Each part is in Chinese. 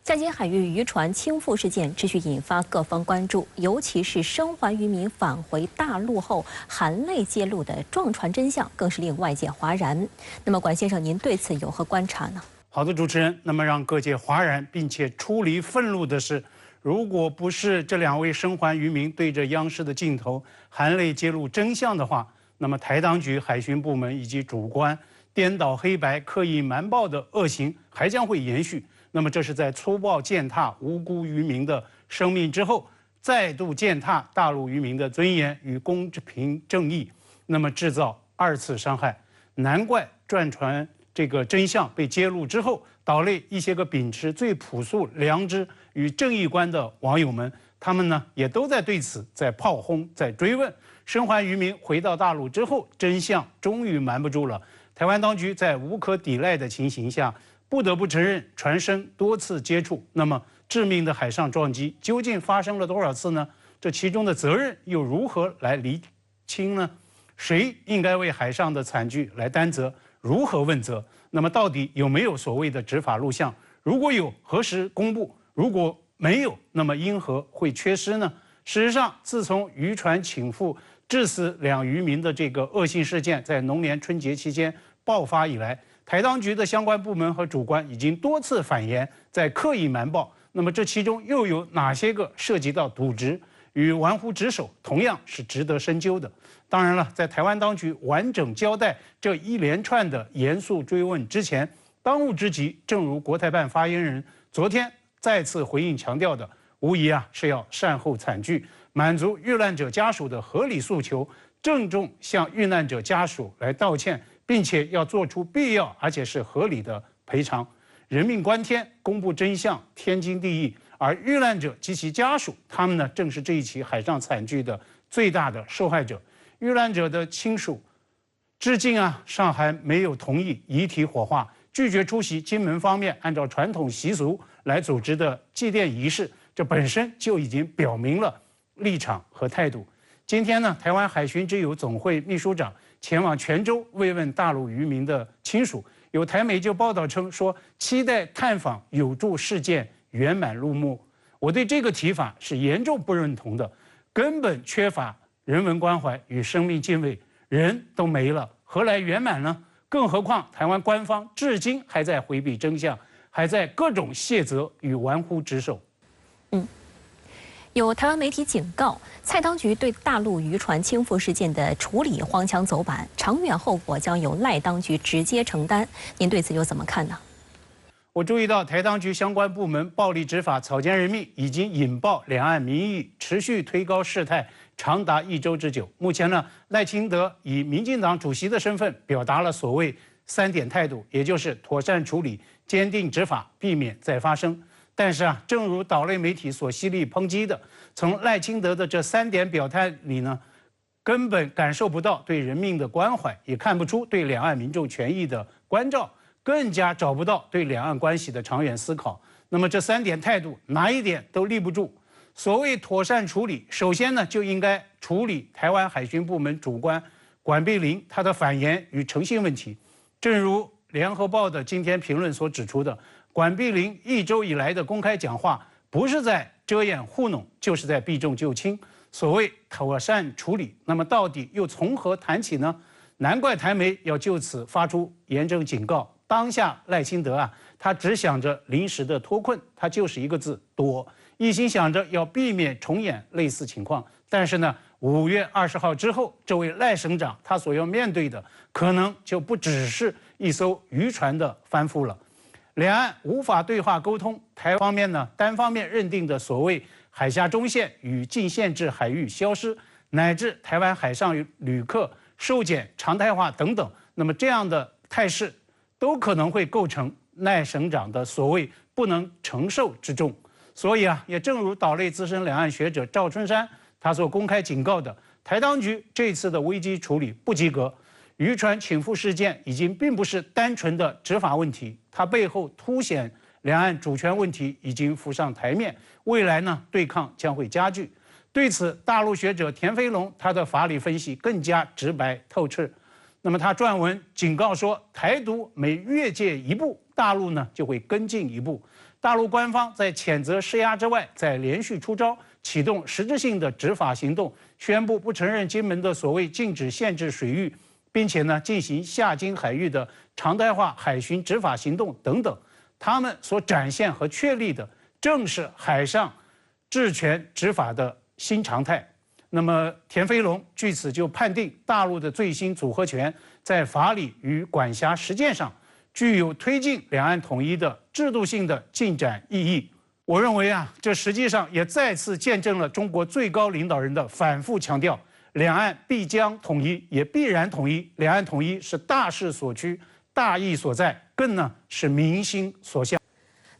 江津海域渔船倾覆事件持续引发各方关注，尤其是生还渔民返回大陆后含泪揭露的撞船真相，更是令外界哗然。那么，管先生，您对此有何观察呢？好的，主持人。那么让各界哗然并且出离愤怒的是，如果不是这两位生还渔民对着央视的镜头含泪揭露真相的话，那么台当局、海巡部门以及主官颠倒黑白、刻意瞒报的恶行还将会延续。那么这是在粗暴践踏无辜渔民的生命之后，再度践踏大陆渔民的尊严与公平正义，那么制造二次伤害。难怪撞船这个真相被揭露之后，岛内一些个秉持最朴素良知与正义观的网友们，他们呢也都在对此在炮轰、在追问。生还渔民回到大陆之后，真相终于瞒不住了。台湾当局在无可抵赖的情形下，不得不承认船身多次接触。那么致命的海上撞击究竟发生了多少次呢？这其中的责任又如何来厘清呢？谁应该为海上的惨剧来担责？如何问责？那么到底有没有所谓的执法录像？如果有，何时公布？如果没有，那么因何会缺失呢？事实上，自从渔船倾覆致死两渔民的这个恶性事件在农年春节期间爆发以来，台当局的相关部门和主官已经多次反言，在刻意瞒报。那么这其中又有哪些个涉及到渎职与玩忽职守，同样是值得深究的。当然了，在台湾当局完整交代这一连串的严肃追问之前，当务之急，正如国台办发言人昨天再次回应强调的，无疑是要善后惨剧，满足遇难者家属的合理诉求，郑重向遇难者家属来道歉，并且要做出必要而且是合理的赔偿。人命关天，公布真相天经地义，而遇难者及其家属，他们呢正是这一起海上惨剧的最大的受害者。遇难者的亲属至今尚还没有同意遗体火化，拒绝出席金门方面按照传统习俗来组织的祭奠仪式，这本身就已经表明了立场和态度。今天呢，台湾海巡之友总会秘书长前往泉州慰问大陆渔民的亲属，有台媒就报道称说，期待探访有助事件圆满落幕。我对这个提法是严重不认同的，根本缺乏人文关怀与生命敬畏，人都没了，何来圆满呢？更何况台湾官方至今还在回避真相，还在各种卸责与玩忽职守。有台湾媒体警告，蔡当局对大陆渔船倾覆事件的处理荒腔走板，长远后果将由赖当局直接承担。您对此又怎么看呢？我注意到台当局相关部门暴力执法、草菅人命，已经引爆两岸民意，持续推高事态，长达1周之久。目前呢，赖清德以民进党主席的身份表达了所谓3点态度，也就是妥善处理、坚定执法，避免再发生。但是正如岛内媒体所犀利抨击的，从赖清德的这3点表态里呢，根本感受不到对人命的关怀，也看不出对两岸民众权益的关照，更加找不到对两岸关系的长远思考。那么这3点态度哪一点都立不住。所谓妥善处理，首先呢就应该处理台湾海巡部门主官管碧玲他的反言与诚信问题。正如联合报的今天评论所指出的，管碧玲1周以来的公开讲话，不是在遮掩糊弄，就是在避重就轻。所谓妥善处理，那么到底又从何谈起呢？难怪台媒要就此发出严正警告。当下赖清德他只想着临时的脱困，他就是一个字躲，一心想着要避免重演类似情况。但是呢，5月20号之后，这位赖省长他所要面对的，可能就不只是一艘渔船的翻覆了。两岸无法对话沟通，台方面呢单方面认定的所谓海峡中线与禁限制海域消失，乃至台湾海上旅客受检常态化等等，那么这样的态势都可能会构成赖省长的所谓不能承受之重。所以也正如岛内资深两岸学者赵春山他所公开警告的，台当局这次的危机处理不及格。渔船倾覆事件已经并不是单纯的执法问题，它背后凸显两岸主权问题已经浮上台面，未来呢对抗将会加剧。对此，大陆学者田飞龙他的法理分析更加直白透彻。那么他撰文警告说，台独每越界一步，大陆呢就会跟进一步。大陆官方在谴责施压之外，在连续出招，启动实质性的执法行动，宣布不承认金门的所谓禁止限制水域，并且呢进行下金海域的常态化海巡执法行动等等。他们所展现和确立的，正是海上治权执法的新常态。那么田飞龙据此就判定，大陆的最新组合拳在法理与管辖实践上具有推进两岸统一的制度性的进展意义。我认为这实际上也再次见证了中国最高领导人的反复强调，两岸必将统一，也必然统一。两岸统一是大势所趋，大义所在，更是民心所向。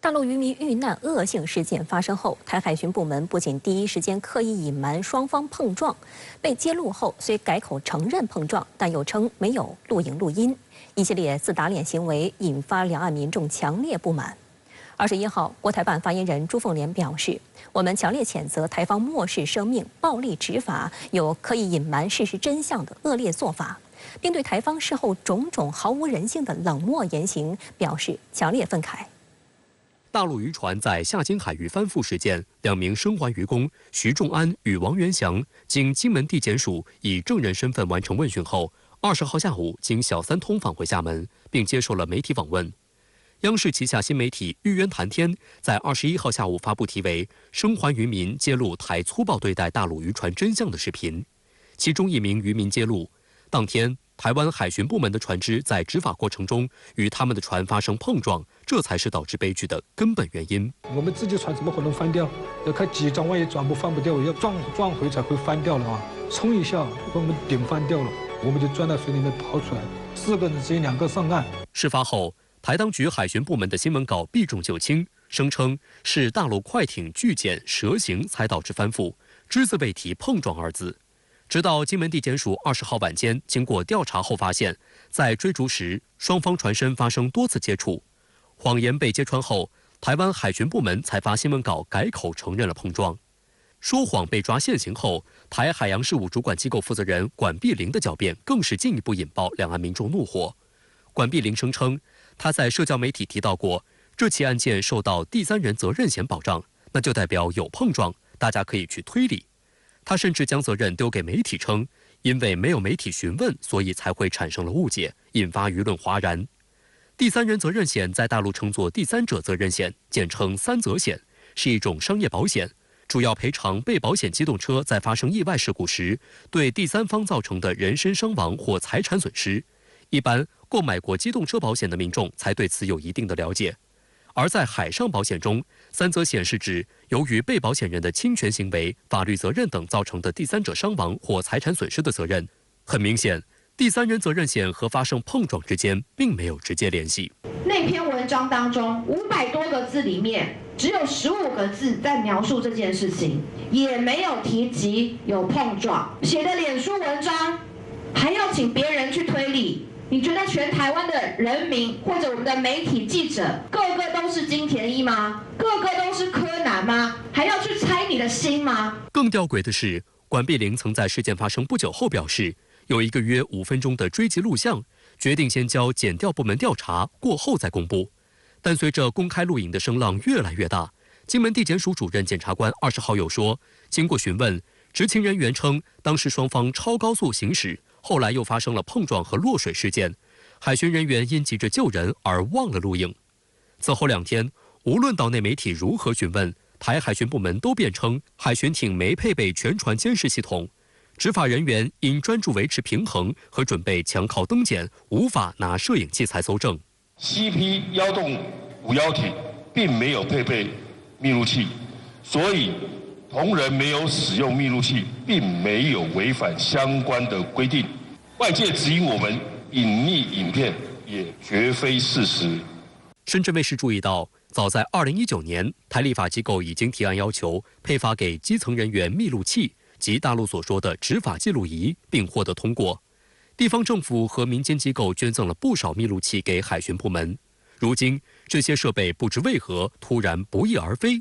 大陆渔民遇难恶性事件发生后，台海巡部门不仅第一时间刻意隐瞒双方碰撞，被揭露后虽改口承认碰撞，但又称没有录影录音，一系列自打脸行为引发两岸民众强烈不满。21号，国台办发言人朱凤莲表示，我们强烈谴责台方漠视生命、暴力执法，有刻意隐瞒事实真相的恶劣做法，并对台方事后种种毫无人性的冷漠言行表示强烈愤慨。大陆渔船在下金海域翻覆事件，2名生还渔工徐仲安与王元祥经金门地检署以证人身份完成问讯后，20号下午经小三通返回厦门，并接受了媒体访问。央视旗下新媒体玉渊谈天在21号下午发布题为《生还渔民揭露台粗暴对待大陆渔船真相》的视频，其中一名渔民揭露，当天台湾海巡部门的船只在执法过程中与他们的船发生碰撞，这才是导致悲剧的根本原因。我们自己船怎么可能翻掉？要开几张，万一转不翻不掉，要撞回才会翻掉了啊！冲一下把我们顶翻掉了，我们就钻到水里面跑出来，4个人只有2个上岸。事发后，台当局海巡部门的新闻稿避重就轻，声称是大陆快艇拒检蛇行才导致翻覆，只字未提碰撞2字。直到金门地检署20号晚间经过调查后发现，在追逐时双方船身发生多次接触，谎言被揭穿后，台湾海巡部门才发新闻稿改口承认了碰撞。说谎被抓现行后，台海洋事务主管机构负责人管碧玲的狡辩更是进一步引爆两岸民众怒火。管碧玲声称，他在社交媒体提到过，这起案件受到第三人责任险保障，那就代表有碰撞，大家可以去推理。他甚至将责任丢给媒体，称因为没有媒体询问，所以才会产生了误解，引发舆论哗然。第三人责任险在大陆称作第三者责任险，简称三责险，是一种商业保险，主要赔偿被保险机动车在发生意外事故时对第三方造成的人身伤亡或财产损失。一般购买过机动车保险的民众才对此有一定的了解。而在海上保险中，三责险是指由于被保险人的侵权行为、法律责任等造成的第三者伤亡或财产损失的责任。很明显，第三人责任险和发生碰撞之间并没有直接联系。那篇文章当中500多个字里面，只有15个字在描述这件事情，也没有提及有碰撞。写的脸书文章，还要请别人去推理。你觉得全台湾的人民或者我们的媒体记者，个个都是金田一吗？个个都是柯南吗？还要去猜你的心吗？更吊诡的是，管碧玲曾在事件发生不久后表示，有一个约5分钟的追击录像，决定先交检调部门调查，过后再公布。但随着公开录影的声浪越来越大，金门地检署主任检察官20号又说，经过询问，知情人员称当时双方超高速行驶，后来又发生了碰撞和落水事件，海巡人员因急着救人而忘了录影。此后2天，无论岛内媒体如何询问，台海巡部门都辩称海巡艇没配备全船监视系统，执法人员因专注维持平衡和准备强靠登检，无法拿摄影器材搜证。CP 幺洞51艇并没有配备密录器，所以同仁没有使用密录器，并没有违反相关的规定。外界指引我们隐匿影片，也绝非事实。深圳卫视注意到，早在2019年，台立法机构已经提案要求配发给基层人员密录器及大陆所说的执法记录仪，并获得通过。地方政府和民间机构捐赠了不少密录器给海巡部门，如今这些设备不知为何突然不翼而飞。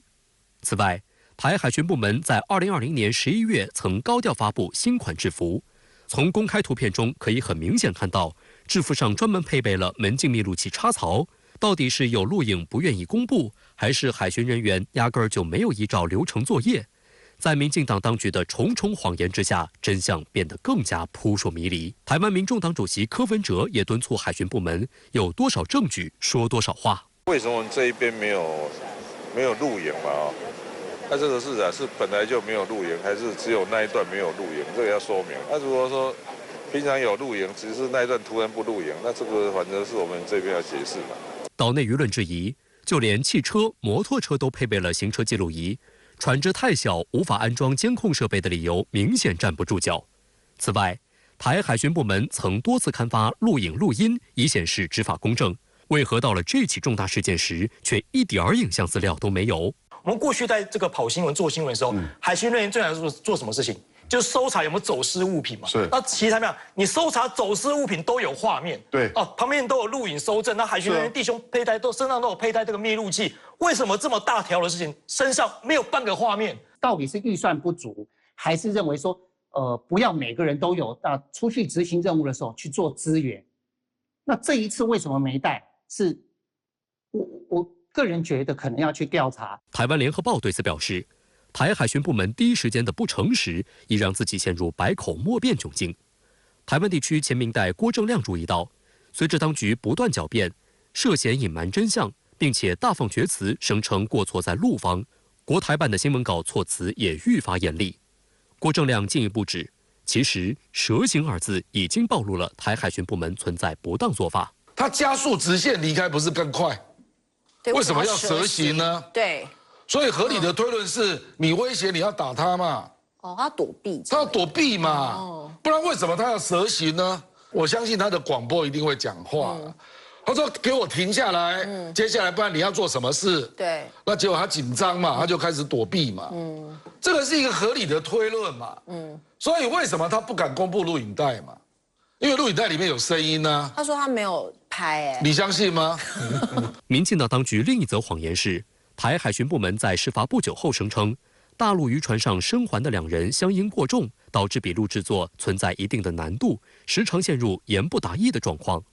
此外，台海巡部门在2020年11月曾高调发布新款制服，从公开图片中可以很明显看到，制服上专门配备了门禁密录器插槽，到底是有录影不愿意公布，还是海巡人员压根儿就没有依照流程作业？在民进党当局的重重谎言之下，真相变得更加扑朔迷离。台湾民众党主席柯文哲也敦促海巡部门有多少证据说多少话。为什么我们这一边没有录影嘛？那这个是本来就没有录影，还是只有那一段没有录影？这个要说明。那如果说平常有录影，只是那一段突然不录影，那这个反正是我们这边要解释嘛。岛内舆论质疑，就连汽车、摩托车都配备了行车记录仪。船只太小，无法安装监控设备的理由明显站不住脚。此外，台海巡部门曾多次刊发录影录音，以显示执法公正。为何到了这起重大事件时，却一点影像资料都没有？我们过去在这个跑新闻、做新闻的时候，海巡人员最常做什么事情？就是搜查有没有走失物品嘛。是。那其实怎么样？你搜查走失物品都有画面。对。哦，旁边都有录影搜证。那海巡人员弟兄身上都有佩戴这个密录器，为什么这么大条的事情身上没有半个画面？到底是预算不足，还是认为说，不要每个人都有？那出去执行任务的时候去做支援。那这一次为什么没带？是我个人觉得可能要去调查。台湾联合报对此表示，台海巡部门第一时间的不诚实，已让自己陷入百口莫辩窘境。台湾地区前明代郭正亮注意到，随着当局不断狡辩，涉嫌隐瞒真相，并且大放厥词，声称过错在陆方，国台办的新闻稿措辞也愈发严厉。郭正亮进一步指，其实“蛇行”二字已经暴露了台海巡部门存在不当做法。他加速直线离开不是更快？为什么要蛇行呢？对，所以合理的推论是你威胁你要打他嘛。哦，他躲避，他要躲避嘛，不然为什么他要蛇行呢？我相信他的广播一定会讲话。他说：“给我停下来，接下来不然你要做什么事？”对，那结果他紧张嘛，他就开始躲避嘛。这个是一个合理的推论嘛。所以为什么他不敢公布录影带嘛？因为录影带里面有声音呢。他说他没有拍，你相信吗？民进党当局另一则谎言是，台海巡部门在事发不久后声称，大陆渔船上生还的2人乡音过重，导致笔录制作存在一定的难度，时常陷入言不达意的状况。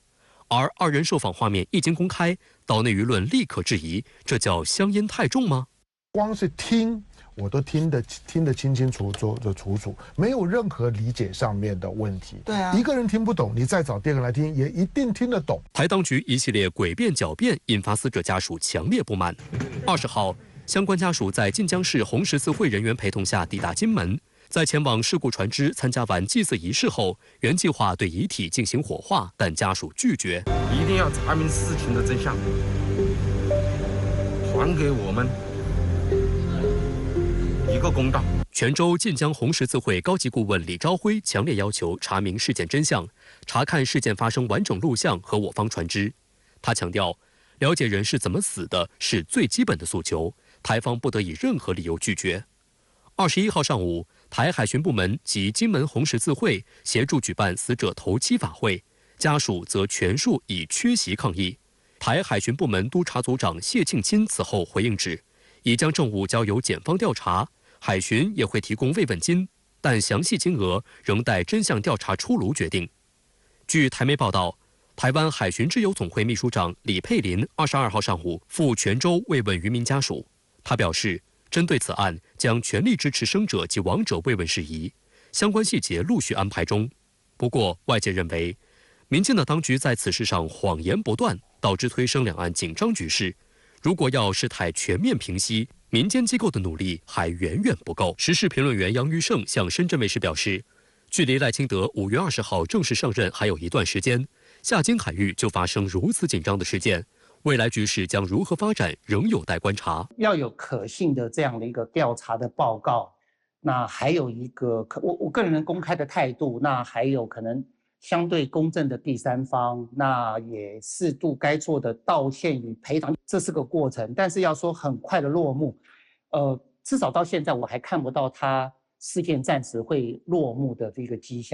而2人受访画面一经公开，岛内舆论立刻质疑，这叫乡音太重吗？光是听我都听得清清楚楚，没有任何理解上面的问题。对啊，一个人听不懂，你再找第二个来听，也一定听得懂。台当局一系列诡辩狡辩，引发死者家属强烈不满。20号，相关家属在晋江市红十字会人员陪同下抵达金门，在前往事故船只参加完祭祀仪式后，原计划对遗体进行火化，但家属拒绝。一定要查明事情的真相，还给我们一个公道。泉州晋江红十字会高级顾问李朝辉强烈要求查明事件真相，查看事件发生完整录像和我方船只。他强调，了解人是怎么死的是最基本的诉求，台方不得以任何理由拒绝。21号上午，台海巡部门及金门红十字会协助举办死者头七法会，家属则全数以缺席抗议。台海巡部门督察组长谢庆钦此后回应指，已将证物交由检方调查，海巡也会提供慰问金，但详细金额仍待真相调查出炉决定。据台媒报道，台湾海巡之友总会秘书长李佩林22号上午赴泉州慰问渔民家属，他表示，针对此案将全力支持生者及亡者慰问事宜，相关细节陆续安排中。不过，外界认为，民进党当局在此事上谎言不断，导致推升两岸紧张局势。如果要事态全面平息，民间机构的努力还远远不够。时事评论员杨玉胜向深圳卫视表示，距离赖清德5月20号正式上任还有一段时间，下金海域就发生如此紧张的事件，未来局势将如何发展，仍有待观察。要有可信的这样的一个调查的报告，那还有一个我个人公开的态度，那还有可能相对公正的第三方，那也适度该做的道歉与赔偿，这是个过程。但是要说很快的落幕，至少到现在我还看不到它事件暂时会落幕的这个迹象。